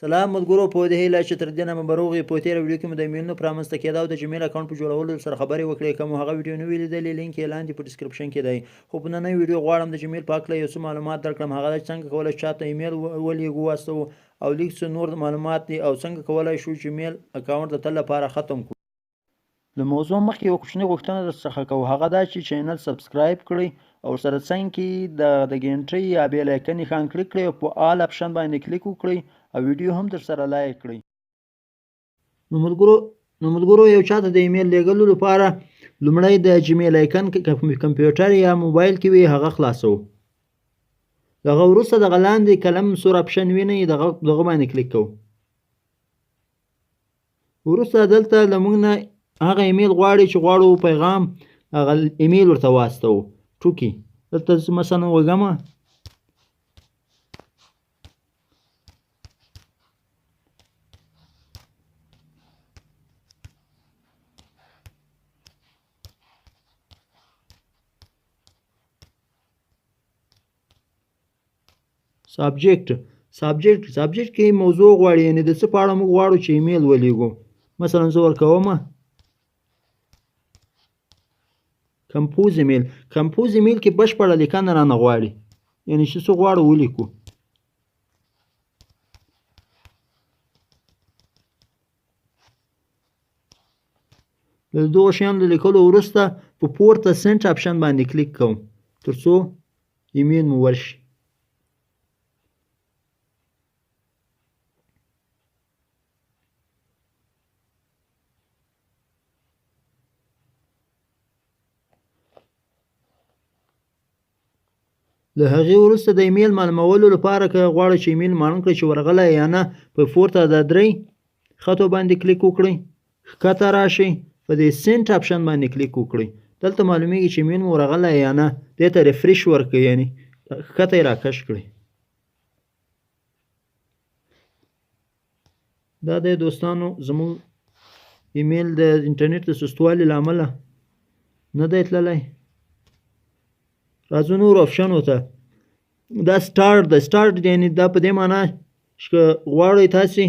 سلام ملګرو، په دې هیله چې تر دې نه مو بروغې په تېره ویډیو کې مو د ایمیلونو پرانسته کېدا او د جمېل اکاونټ په جوړولو سره خبرې وکړې. که مو هغه ویډیو نه وي لیدلې لینک یې لاندې په ډسکرپشن کې دی. خو په نننۍ ویډیو غواړم د جمېل په هکله یو څه معلومات درکړم. هغه دا چې څنګه کولای چاته ایمیل ولېږو واستوو او لیک څه نور معلومات دي او څنګه کولای شو جمېل اکاونټ د تل لپاره ختم کړو. د موضوع مخکې یو کوچنۍ غوښتنه درڅخه کوو، هغه دا چې چینل سبسکرایب کړئ او سره څنګ کې د ګنټۍ یا بیل آیکن نښان کلیک کړئ او په آل اپشن باندې کلیک وکړئ او ویډیو هم درسره لایک کړئ. نو ملګرو یو چاته د ایمیل لیږلو لپاره لومړی د جمېل آیکن کمپیوټر یا موبایل کې وي هغه خلاصو. دغه وروسته دغه لاندې قلم سور اپشن وینئ، دغه باندې کلیک کوو. وروسته دلته له موږ نه هغه ایمیل غواړي چې غواړو پیغام هغه ایمیل ورته واستوو. ټوکي دلته مثلا وږمه سابجیکټ کې موضوع غواړي، یعنی د څه په اړه موږ غواړو چې ایمیل ولیږو. مثلا زه ورکومه کمپوز ایمیل کې بشپړه لیکنه رانه غواړي، یعنی چې څه غواړو ولیکو. د دغو شیانو د لیکلو وروسته په پورته سنټ اپشن باندې کلیک کوم تر څو ایمیل مو ورشي. له هغې وروسته د ایمیل معلومولو لپاره که غواړئ چې ایمیل معلوم کړئ چې ورغلی یا نه، په پورته د 3 خطو باندې کلیک وکړئ، ښکته راشئ، په دې سنټ اپشن باندې کلیک وکړئ. دلته معلومیږي چې ایمیل مو ورغلی یا نه، دې ته ریفریش ورکړئ، یعنی ښکته یې راکش کړئ. دا دی دوستانو زمونږ ایمیل د انټرنیټ د سستوالي له امله نه دی تللی. راځو نور آپشنو ته. دا سټارټ یعنی دا په دې معنا چې غواړئ تاسې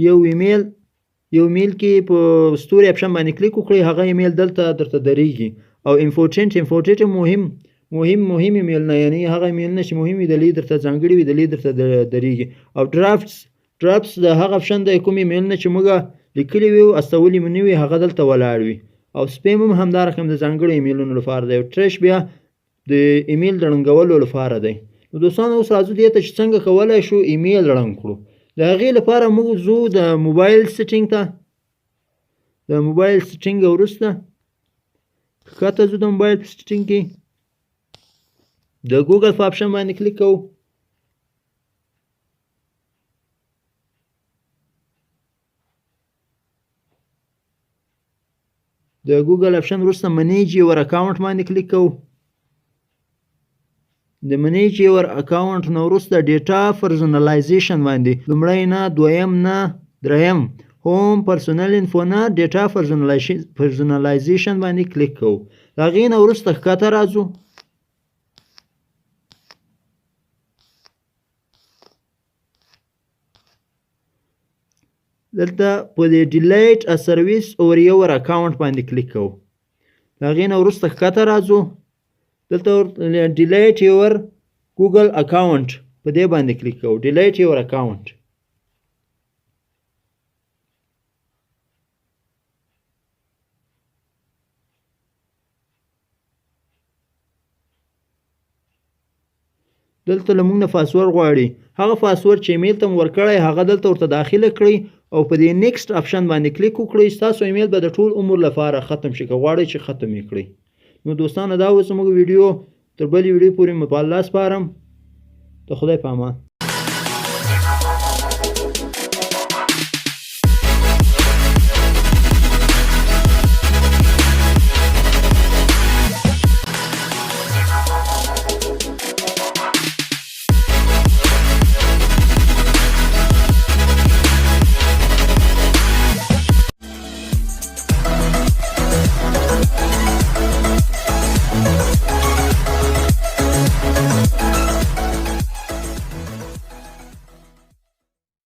یو ایمیل کې په ستوري آپشن باندې کلیک وکړئ، هغه ایمیل دلته درته درېږي. او امپورټنټ مهم ایمیل نه، یعنی هغه ایمیل نه چې مهم وي د لید درته ځانګړي وي د لید درته درېږي. او ډرافټس د هغه آپشن دی کوم ایمیل نه چې موږ لیکلي وي او استولي مو نه وي هغه دلته ولاړ وي. او سپیم هم همدا رقم د ځانګړو ایمیلونو لپاره دی. او ټرش بیا د ایمیل د ړنګولو لپاره دی. نو دوستانو اوس راځو دې ته چې څنګه کولی شو ایمیل ړنګ کړو. د هغې لپاره موږ ځو د موبایل سیټینګ ته. د موبایل سیټینګ وروسته ښکته ځو د موبایل په سیټینګ کې د ګوګل په آپشن باندې کلیک کوو. د ګوګل آپشن وروسته منیج یور اکاونټ باندې کلیک کوو. د منیج یور اکاونټ نه وروسته ډیټا پرسونالایزیشن باندې لومړی نه، دویم نه، دریم هوم پرسونل انفو نه، ډیټا پرسونالایزیشن باندې کلیک کوو. د هغې نه وروسته ښکته راځو. دلته په دې ډیلیټ ا سرویس اور یور اکاونټ باندې کلیک کوو. د هغې نه وروسته ښکته راځو. دلته ډیلیټ یور ګوګل اکاونټ په دې باندې کلیک کوو. ډیلیټ یور اکاونټ. دلته له موږ نه پاسورډ غواړي. هغه پاسورډ چې ایمیل ته مو ورکړی هغه دلته ورته داخله کړئ او په دې نیکسټ آپشن باندې کلیک وکړئ. ستاسو ایمیل به د ټول عمر لپاره ختم شي که غواړئ چې ختم یې کړئ. نو دوستانو دا و زموږ ویډیو. تر بلې ویډیو پورې مو په الله سپارم. د خدای په امان.